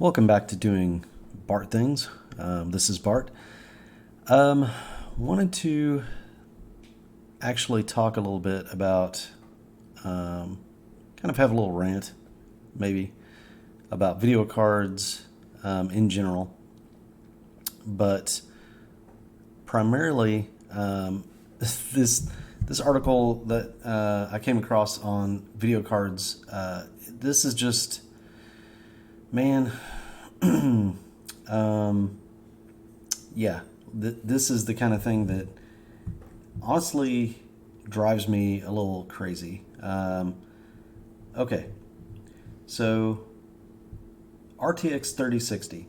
Welcome back to doing Bart things. This is Bart. Wanted to actually talk a little bit about, kind of have a little rant, maybe, about video cards in general, but primarily this article that I came across on video cards. This is just, man. Yeah, this is the kind of thing that honestly drives me a little crazy. Okay, so RTX 3060.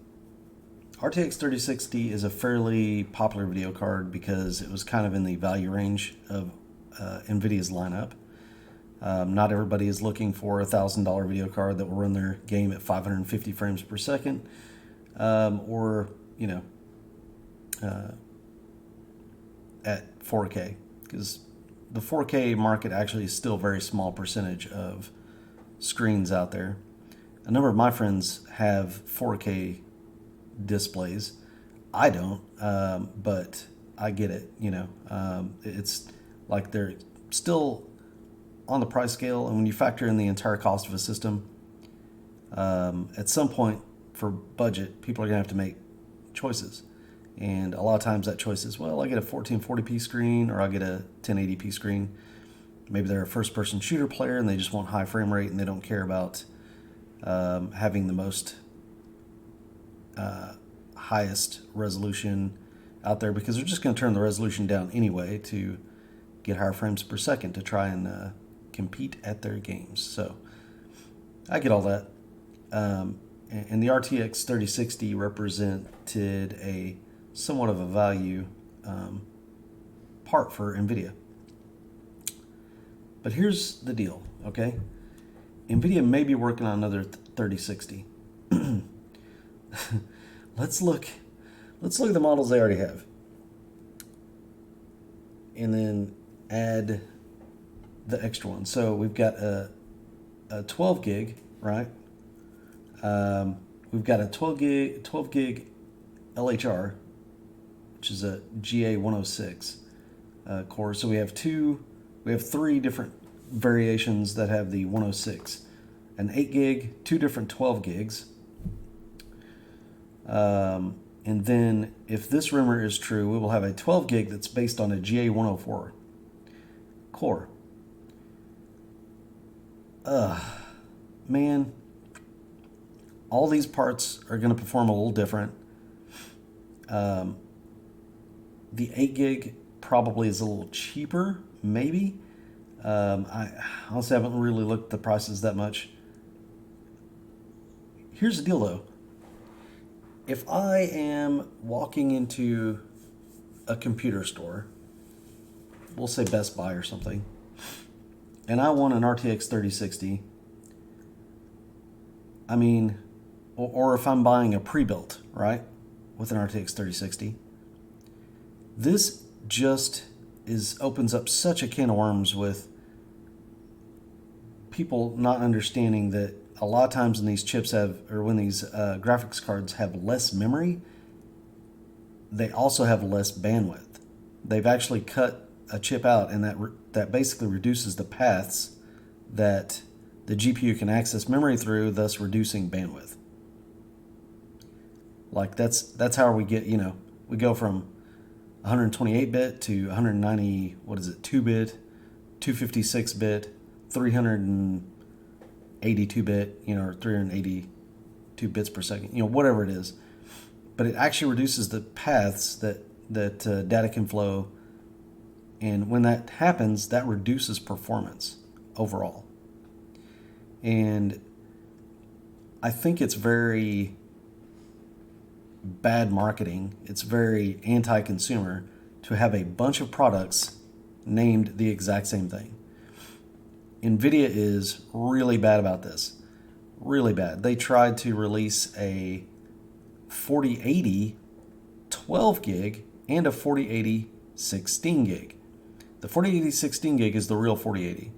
RTX 3060 is a fairly popular video card because it was kind of in the value range of Nvidia's lineup. Not everybody is looking for a $1,000 video card that will run their game at 550 frames per second, or at 4K, because the 4K market actually is still a very small percentage of screens out there. A number of my friends have 4K displays. I don't, but I get it. It's like they're still on the price scale, and when you factor in the entire cost of a system, at some point for budget, people are going to have to make choices. And a lot of times that choice is, well, I get a 1440p screen or I get a 1080p screen. Maybe they're a first-person shooter player and they just want high frame rate and they don't care about having the most highest resolution out there, because they're just going to turn the resolution down anyway to get higher frames per second to try and compete at their games. So I get all that. And the RTX 3060 represented a somewhat of a value part for Nvidia. But here's the deal, okay? Nvidia may be working on another 3060. Let's look at the models they already have, and then add the extra one. So we've got a 12 gig, right? We've got a 12 gig LHR, which is a GA106 core. So we have three different variations that have the 106, an 8 gig, two different 12 gigs. And then if this rumor is true, we will have a 12 gig that's based on a GA104 core. Man, all these parts are going to perform a little different. The 8 gig probably is a little cheaper, maybe. I honestly haven't really looked at the prices that much. Here's the deal, though. If I am walking into a computer store, we'll say Best Buy or something, and I want an RTX 3060, I mean, or if I'm buying a pre-built, right, with an RTX 3060, this just opens up such a can of worms with people not understanding that a lot of times when these chips when these graphics cards have less memory, they also have less bandwidth. They've actually cut a chip out, and that basically reduces the paths that the GPU can access memory through, thus reducing bandwidth. Like that's how we get, we go from 128-bit to 190, 2-bit, 256-bit, 382-bit, or 382 bits per second, whatever it is. But it actually reduces the paths that data can flow, and when that happens, that reduces performance overall. And I think it's very bad marketing. It's very anti-consumer to have a bunch of products named the exact same thing. Nvidia is really bad about this. Really bad. They tried to release a 4080 12 gig and a 4080 16 gig. The 4080 16 gig is the real 4080.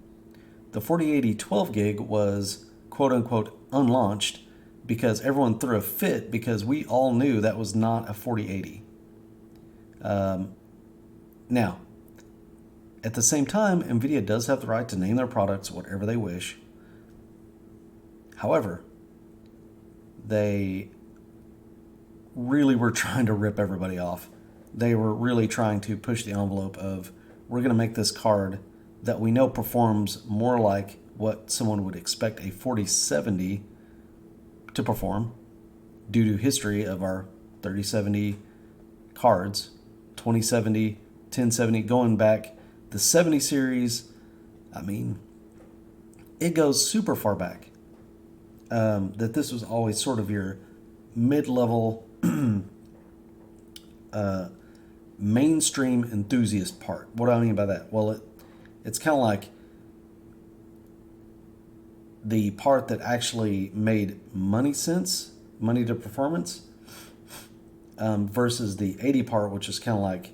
The 4080 12 gig was quote unquote unlaunched because everyone threw a fit because we all knew that was not a 4080. Now, at the same time, Nvidia does have the right to name their products whatever they wish. However, they really were trying to rip everybody off. They were really trying to push the envelope of, we're going to make this card that we know performs more like what someone would expect a 4070 to perform due to history of our 3070 cards, 2070, 1070, going back the 70 series. I mean, it goes super far back. That this was always sort of your mid-level mainstream enthusiast part. What do I mean by that? Well, it's kind of like the part that actually made money sense, money to performance, versus the 80 part, which is kind of like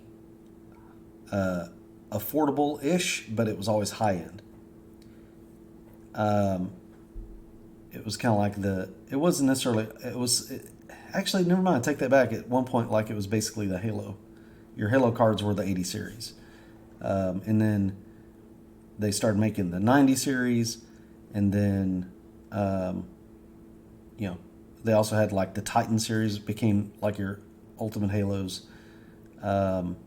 affordable-ish, but it was always high-end. It was kind of like it wasn't necessarily, actually, never mind, take that back. At one point, like, it was basically the Halo. Your Halo cards were the 80 series. And then they started making the 90 series, and then, they also had, like, the Titan series became, like, your Ultimate Halos. And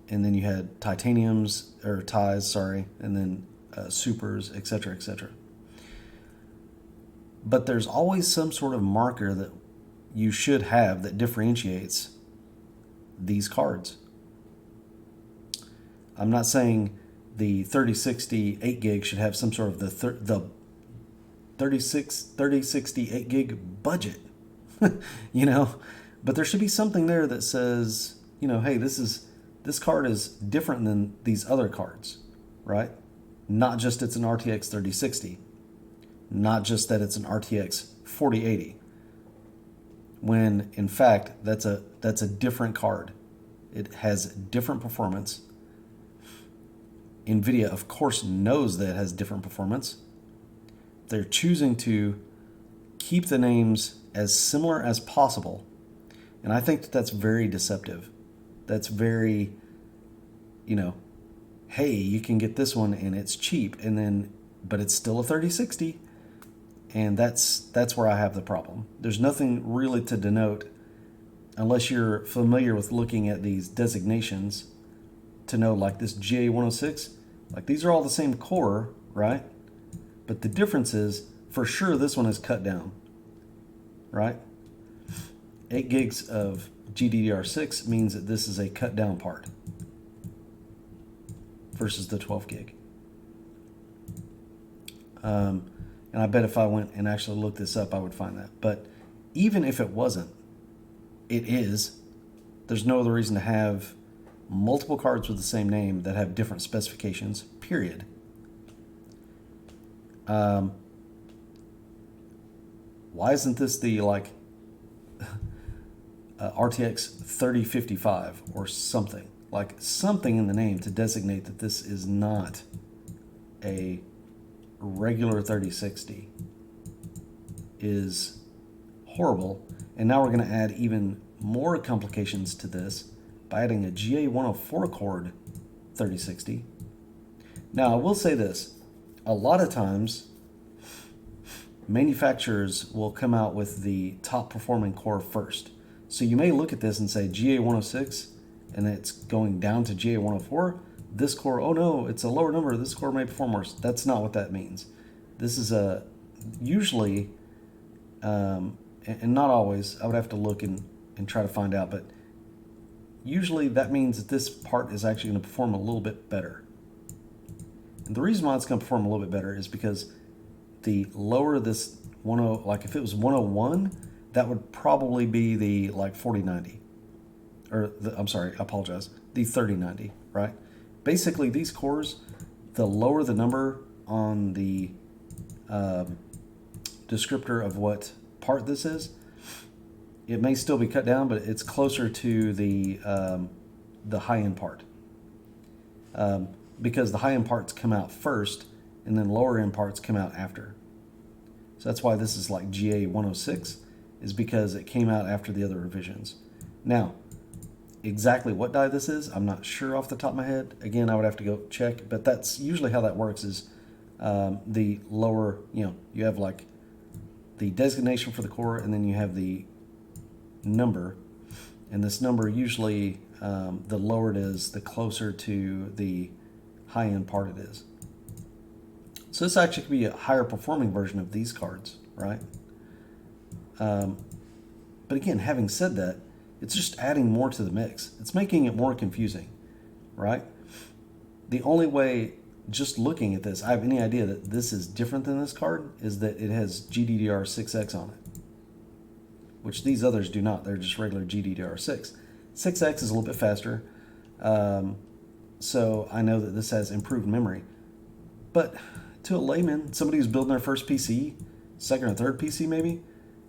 then you had Titaniums, or Ties, sorry, and then Supers, etc., etc. But there's always some sort of marker that you should have that differentiates these cards. I'm not saying the 3060 8 gig should have some sort of the 3060 8 gig budget, but there should be something there that says, hey, this card is different than these other cards, right? Not just it's an RTX 3060, not just that it's an RTX 4080. When in fact that's a different card. It has different performance. Nvidia, of course, knows that it has different performance. They're choosing to keep the names as similar as possible, and I think that's very deceptive. That's very, hey, you can get this one and it's cheap, but it's still a 3060. And that's where I have the problem. There's nothing really to denote, unless you're familiar with looking at these designations, to know, like this GA106, like these are all the same core, right? But the difference is, for sure, this one is cut down, right? 8 gigs of GDDR6 means that this is a cut down part versus the 12 gig. And I bet if I went and actually looked this up, I would find that. But even if it wasn't, it is. There's no other reason to have multiple cards with the same name that have different specifications, period. Why isn't this the, RTX 3055 or something? Like something in the name to designate that this is not a regular 3060 is horrible. And now we're going to add even more complications to this by adding a GA104 cord 3060. Now, I will say this. A lot of times, manufacturers will come out with the top performing core first. So you may look at this and say GA106, and it's going down to GA104. This core, oh no, it's a lower number. This core may perform worse. That's not what that means. This is usually, and not always, I would have to look and try to find out, but usually that means that this part is actually going to perform a little bit better. And the reason why it's going to perform a little bit better is because the lower this 10, like if it was 101, that would probably be the 4090. I'm sorry, I apologize, the 3090, right? Basically, these cores, the lower the number on the descriptor of what part this is, it may still be cut down, but it's closer to the high-end part. Because the high-end parts come out first, and then lower-end parts come out after. So that's why this is like GA 106, is because it came out after the other revisions. Now, exactly what die this is, I'm not sure off the top of my head. Again, I would have to go check, but that's usually how that works is the lower, you have like the designation for the core, and then you have the number. And this number usually, the lower it is, the closer to the high-end part it is. So this actually could be a higher performing version of these cards, right? But again, having said that, it's just adding more to the mix. It's making it more confusing, right? The only way, just looking at this, I have any idea that this is different than this card is that it has GDDR6X on it, which these others do not. They're just regular GDDR6. 6X is a little bit faster, so I know that this has improved memory. But to a layman, somebody who's building their first PC, second or third PC maybe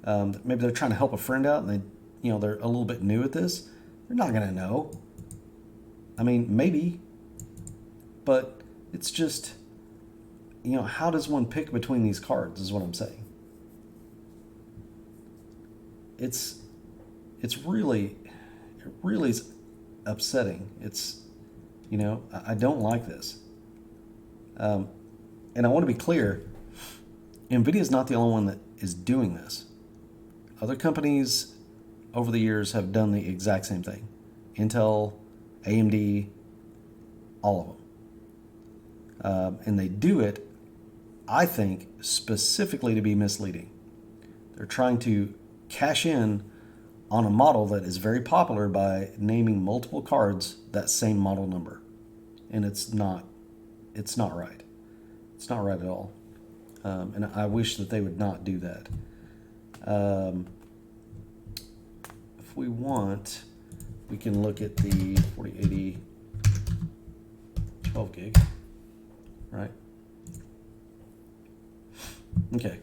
they're trying to help a friend out, and they're a little bit new at this, they're not going to know. I mean, maybe, but it's just, how does one pick between these cards is what I'm saying. It really is upsetting. It's, I don't like this. And I want to be clear, Nvidia is not the only one that is doing this. Other companies over the years have done the exact same thing. Intel, AMD, all of them. And they do it, I think, specifically to be misleading. They're trying to cash in on a model that is very popular by naming multiple cards that same model number. And it's not right. It's not right at all. And I wish that they would not do that. If we want, we can look at the 4080 12 gig, right? Okay,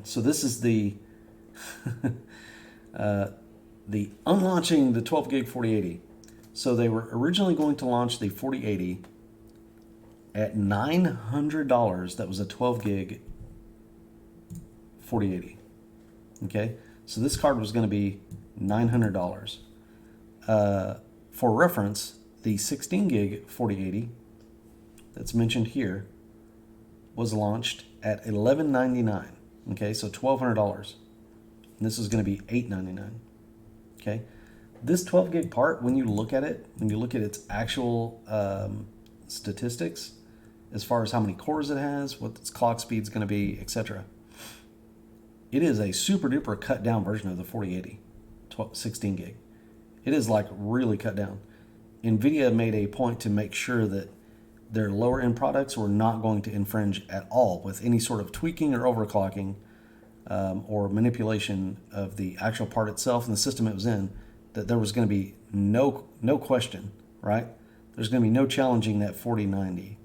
so this is the unlaunching the 12 gig 4080. So they were originally going to launch the 4080 at $900. That was a 12 gig 4080. Okay, so this card was going to be $900. For reference, the 16 gig 4080 that's mentioned here was launched at $1199. Okay, so $1,200. And this is going to be $899. Okay, this 12 gig part, when you look at it, when you look at its actual statistics, as far as how many cores it has, what its clock speed is going to be, etc., it is a super duper cut down version of the 4080 16 gig. It is like really cut down. Nvidia made a point to make sure that their lower end products were not going to infringe at all with any sort of tweaking or overclocking or manipulation of the actual part itself and the system it was in, that there was going to be no question, right? There's going to be no challenging that 4090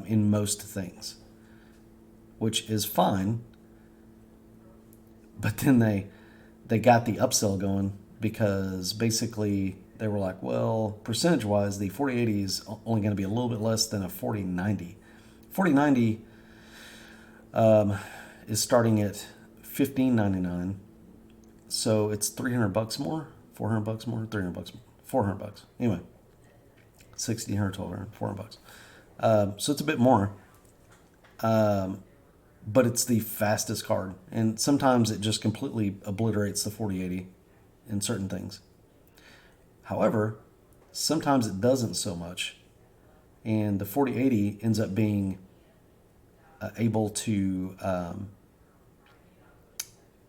in most things, which is fine. But then they got the upsell going because basically they were like, well, percentage-wise, the 4080 is only going to be a little bit less than a 4090. 4090 is starting at $1,599, so it's $300 more, $400 more, $300 more, $400. Anyway, $1,600, $1,200, $400. So it's a bit more. But it's the fastest card, and sometimes it just completely obliterates the 4080 in certain things. However, sometimes it doesn't so much, and the 4080 ends up being able to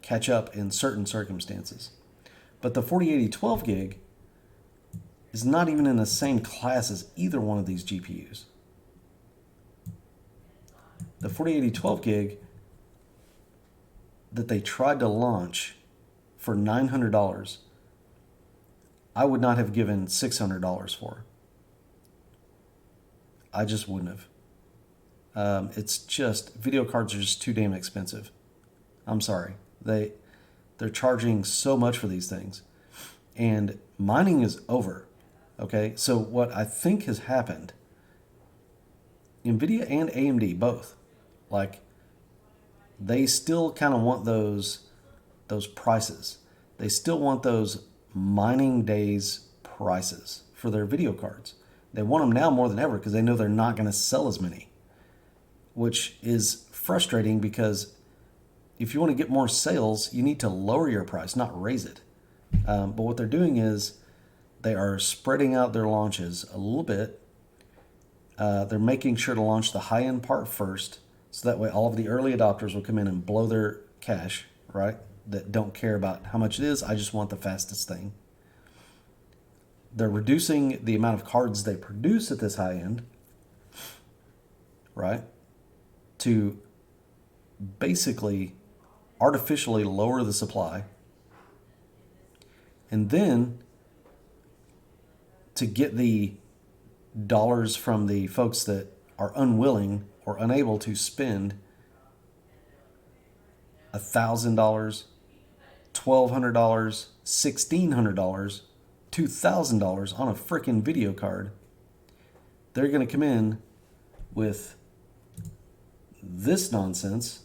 catch up in certain circumstances. But the 4080 12 gig is not even in the same class as either one of these GPUs. The 4080 12 gig that they tried to launch for $900, I would not have given $600 for. I just wouldn't have. It's just, video cards are just too damn expensive. I'm sorry. They're charging so much for these things. And mining is over. Okay, so what I think has happened, Nvidia and AMD both, like, they still kind of want those prices. They still want those mining days prices for their video cards. They want them now more than ever because they know they're not going to sell as many, which is frustrating because if you want to get more sales, you need to lower your price, not raise it. But what they're doing is they are spreading out their launches a little bit. They're making sure to launch the high-end part first, so that way all of the early adopters will come in and blow their cash, right? That don't care about how much it is. I just want the fastest thing. They're reducing the amount of cards they produce at this high end, right? To basically artificially lower the supply. And then to get the dollars from the folks that are unwilling or unable to spend $1,000, $1,200, $1,600, $2,000 on a freaking video card, they're going to come in with this nonsense,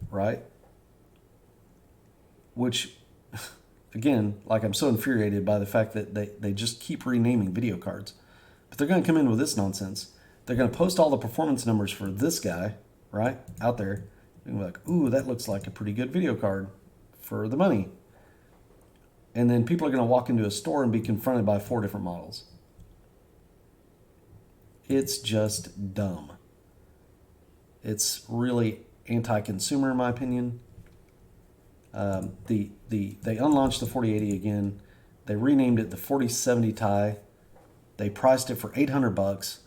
right? Which, again, like, I'm so infuriated by the fact that they just keep renaming video cards. But they're going to come in with this nonsense. They're going to post all the performance numbers for this guy, right, out there. And be like, ooh, that looks like a pretty good video card for the money. And then people are going to walk into a store and be confronted by 4 different models. It's just dumb. It's really anti-consumer, in my opinion. They unlaunched the 4080 again. They renamed it the 4070 Ti. They priced it for $800.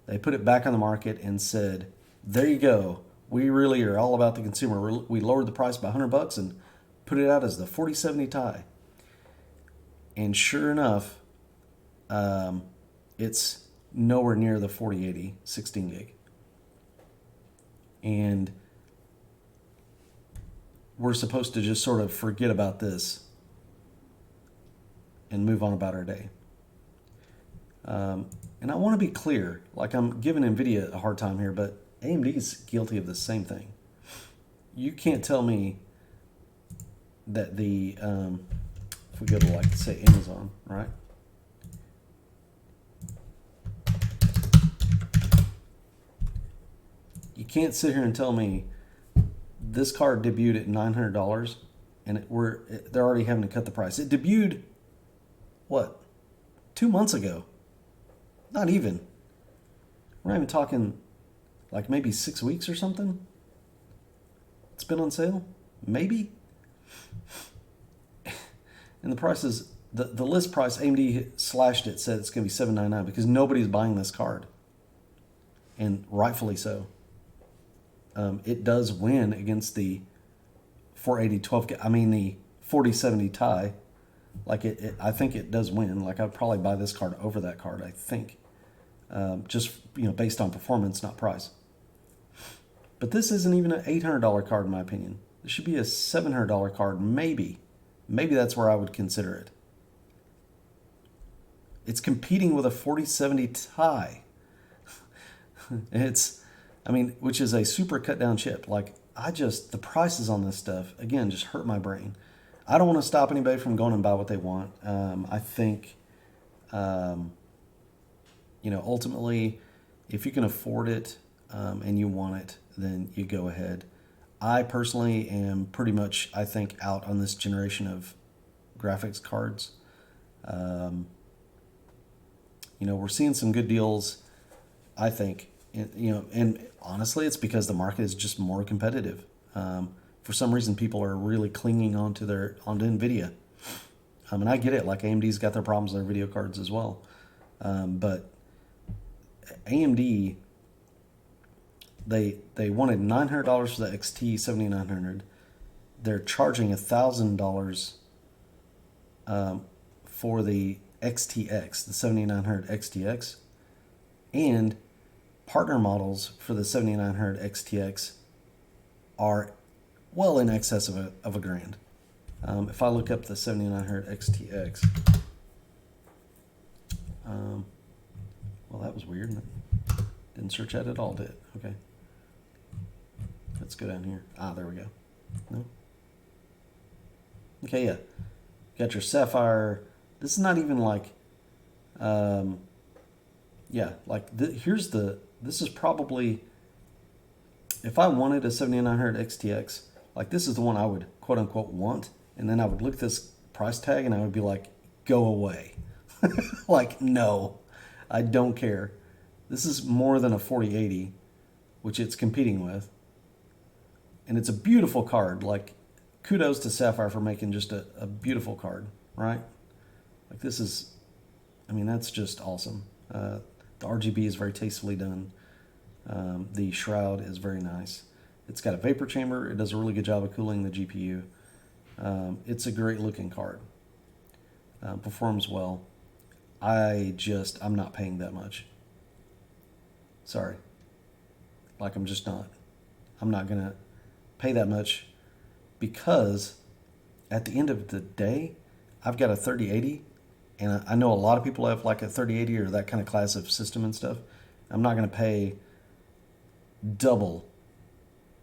They put it back on the market and said, there you go. We really are all about the consumer. We lowered the price by $100 and put it out as the 4070 Ti. And sure enough, it's nowhere near the 4080 16 gig. And we're supposed to just sort of forget about this and move on about our day. And I want to be clear, like, I'm giving Nvidia a hard time here, but AMD is guilty of the same thing. You can't tell me that if we go to, like, say, Amazon, right? You can't sit here and tell me this card debuted at $900 and they're already having to cut the price. It debuted, what, 2 months ago? Not even. We're not even talking like maybe 6 weeks or something. It's been on sale? Maybe? And the price is, the list price, AMD slashed it, said it's going to be $799 because nobody's buying this card. And rightfully so. It does win against the 480 12, the 4070 Ti. Like, I think it does win. Like, I'd probably buy this card over that card, I think. Just, based on performance, not price. But this isn't even an $800 card, in my opinion. This should be a $700 card, maybe. Maybe that's where I would consider it. It's competing with a 4070 Ti. Which is a super cut down chip. Like, the prices on this stuff, again, just hurt my brain. I don't want to stop anybody from going and buy what they want. I think, ultimately, if you can afford it and you want it, then you go ahead. I personally am pretty much, I think, out on this generation of graphics cards. We're seeing some good deals, I think. And honestly, it's because the market is just more competitive. For some reason, people are really clinging onto Nvidia. And I get it. Like, AMD's got their problems with their video cards as well. But AMD, they wanted $900 for the XT 7900. They're charging $1,000 for the XTX, the 7900 XTX, and partner models for the 7900 XTX are well in excess of a grand. If I look up the 7900 XTX, well, that was weird. Didn't search that at all, did it? Okay. Let's go down here. There we go. No. Okay, yeah. Got your sapphire. This is not even like, yeah, like this is probably, if I wanted a 7900 XTX, like this is the one I would quote unquote want. And then I would look at this price tag and I would be like, go away. Like, no, I don't care. This is more than a 4080, which it's competing with. And it's a beautiful card. Like, kudos to Sapphire for making just a beautiful card, right? Like, this is, I mean, that's just awesome. The RGB is very tastefully done. The shroud is very nice. It's got a vapor chamber. It does a really good job of cooling the GPU. It's a great looking card. Performs well. I'm not paying that much. Sorry. Like, I'm just not. I'm not going to pay that much because at the end of the day, I've got a 3080 and I know a lot of people have like a 3080 or that kind of class of system and stuff. I'm not going to pay double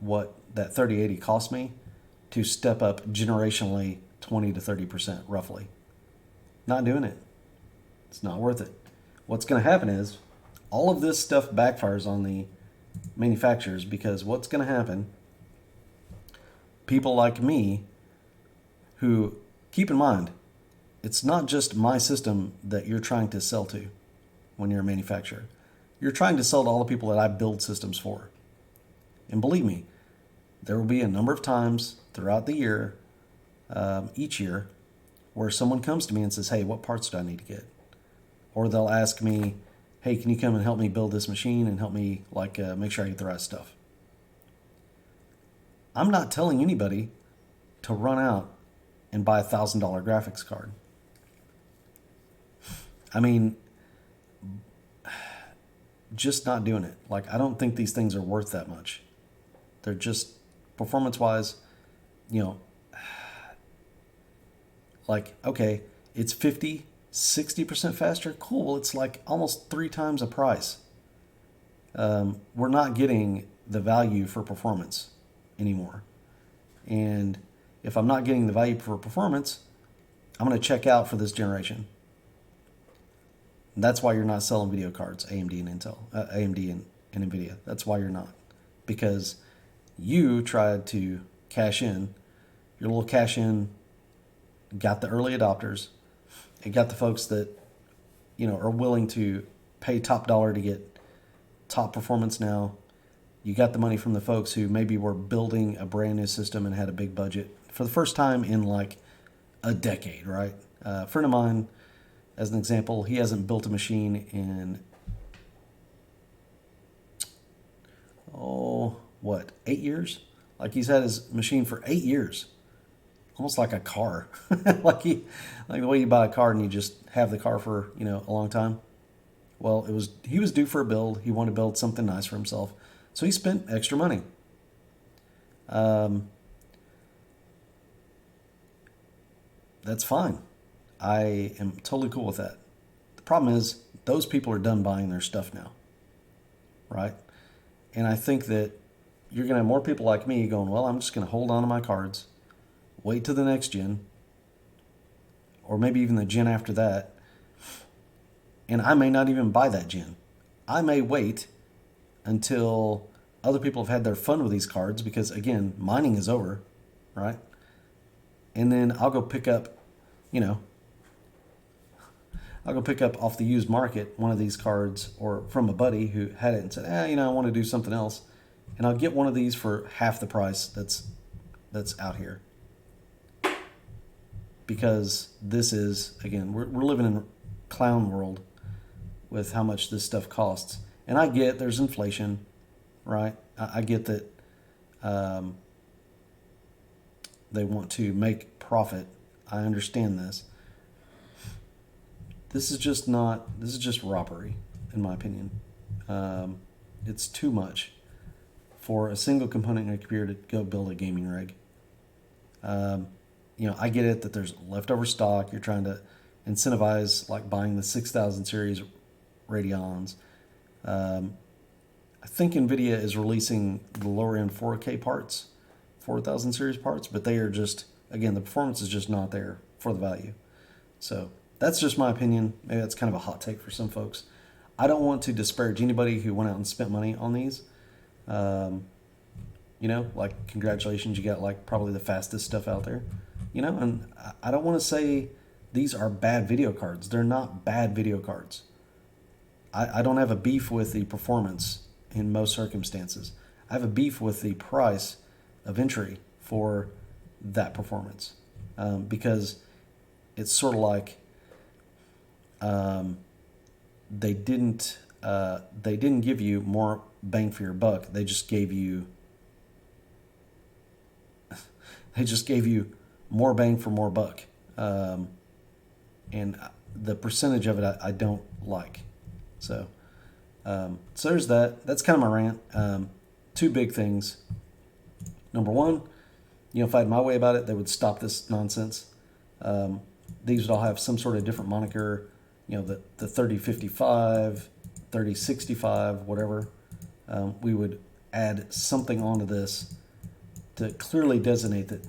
what that 3080 cost me to step up generationally 20 to 30% roughly. Not doing it. It's not worth it. What's going to happen is all of this stuff backfires on the manufacturers because what's going to happen, people like me who, keep in mind, it's not just my system that you're trying to sell to when you're a manufacturer. You're trying to sell to all the people that I build systems for. And believe me, there will be a number of times throughout the year, each year, where someone comes to me and says, hey, what parts do I need to get? Or they'll ask me, hey, can you come and help me build this machine and help me make sure I get the right stuff? I'm not telling anybody to run out and buy a $1,000 graphics card. I mean, just not doing it. Like, I don't think these things are worth that much. They're just, performance-wise, like, okay, it's 50, 60% faster. Cool. Well, it's like almost 3 times the price. We're not getting the value for performance anymore. And if I'm not getting the value for performance, I'm going to check out for this generation. That's why you're not selling video cards, AMD and Intel, AMD and Nvidia. That's why you're not. Because you tried to cash in, your little cash in, got the early adopters, and got the folks that, are willing to pay top dollar to get top performance now. You got the money from the folks who maybe were building a brand new system and had a big budget for the first time in like a decade, right? A friend of mine, as an example, he hasn't built a machine in, 8 years? Like, he's had his machine for 8 years. Almost like a car. like the way you buy a car and you just have the car for, a long time. Well, he was due for a build. He wanted to build something nice for himself. So he spent extra money. That's fine. I am totally cool with that. The problem is those people are done buying their stuff now, right? And I think that you're going to have more people like me going, well, I'm just going to hold on to my cards, wait till the next gen, or maybe even the gen after that, and I may not even buy that gen. I may wait until other people have had their fun with these cards because, again, mining is over, right? And then I'll go pick up, off the used market one of these cards or from a buddy who had it and said, I want to do something else. And I'll get one of these for half the price that's out here. Because this is, again, we're living in a clown world with how much this stuff costs. And I get there's inflation, right? I get that they want to make profit. I understand this. This is just robbery, in my opinion. It's too much for a single component in a computer to go build a gaming rig. I get it that there's leftover stock. You're trying to incentivize like buying the 6000 series Radeons. I think Nvidia is releasing the lower end 4K parts, 4000 series parts, but they are just, again, the performance is just not there for the value. So that's just my opinion. Maybe that's kind of a hot take for some folks. I don't want to disparage anybody who went out and spent money on these. You know, like, congratulations, you got like probably the fastest stuff out there. You know, and I don't want to say these are bad video cards. They're not bad video cards. I don't have a beef with the performance in most circumstances. I have a beef with the price of entry for that performance, because it's sort of like they didn't give you more bang for your buck. They just gave you more bang for more buck, and the percentage of it I don't like. So there's that. That's kind of my rant. Two big things. Number one, you know, if I had my way about it, they would stop this nonsense. These would all have some sort of different moniker, you know, the 3055, 3065, whatever. We would add something onto this to clearly designate that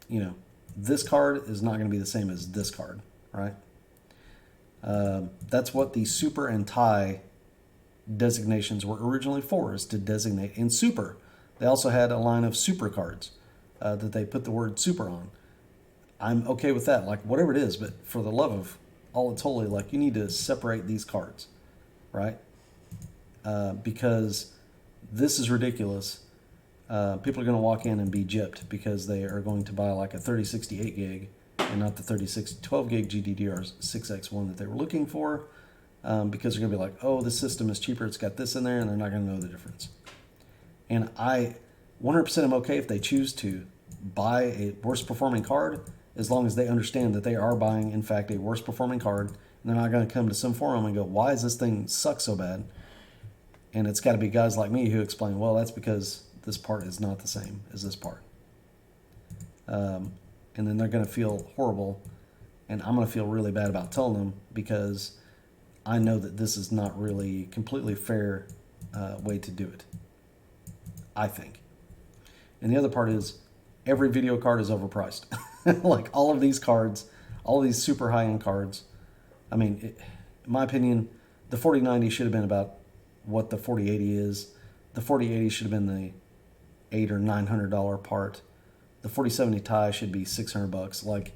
you know, this card is not going to be the same as this card, right? That's what the super and tie designations were originally for, is to designate in super. They also had a line of super cards that they put the word super on. I'm okay with that, like whatever it is, but for the love of all it's holy, like, you need to separate these cards, right? Because this is ridiculous. People are going to walk in and be gypped because they are going to buy like a 3068 gig and not the 12 gig GDDR6X1 that they were looking for, because they're going to be like, oh, this system is cheaper, it's got this in there, and they're not going to know the difference. And I 100% am okay if they choose to buy a worse performing card, as long as they understand that they are buying, in fact, a worse performing card, and they're not going to come to some forum and go, why does this thing suck so bad? And it's got to be guys like me who explain, well, that's because this part is not the same as this part. And then they're going to feel horrible, and I'm going to feel really bad about telling them, because I know that this is not really completely fair way to do it, I think. And the other part is, every video card is overpriced. Like, all of these cards, all of these super high-end cards, I mean, in my opinion, the 4090 should have been about what the 4080 is. The 4080 should have been the $800 or $900 part. The 4070 Ti should be $600. Like,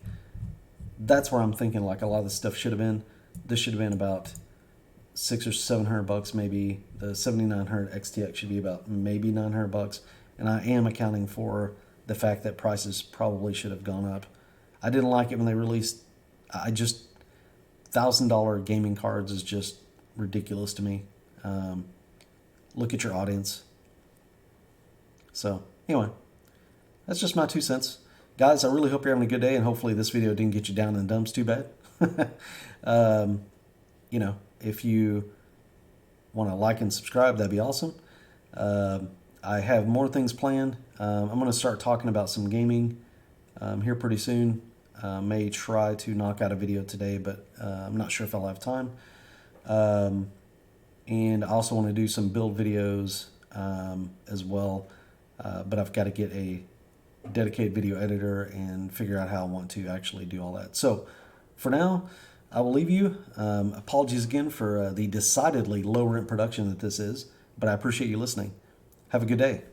that's where I'm thinking, like, a lot of this stuff should have been. This should have been about $600 or $700 maybe. The 7900 XTX should be about maybe $900. And I am accounting for the fact that prices probably should have gone up. I didn't like it when they released. $1,000 gaming cards is just ridiculous to me. Look at your audience. So anyway, that's just my 2 cents. Guys, I really hope you're having a good day, and hopefully this video didn't get you down in the dumps too bad. You know, if you want to like and subscribe, that'd be awesome. I have more things planned. I'm going to start talking about some gaming here pretty soon. May try to knock out a video today, but I'm not sure if I'll have time. And I also want to do some build videos as well, but I've got to get a dedicated video editor and figure out how I want to actually do all that. So for now, I will leave you. Apologies again for the decidedly low rent production that this is, but I appreciate you listening. Have a good day.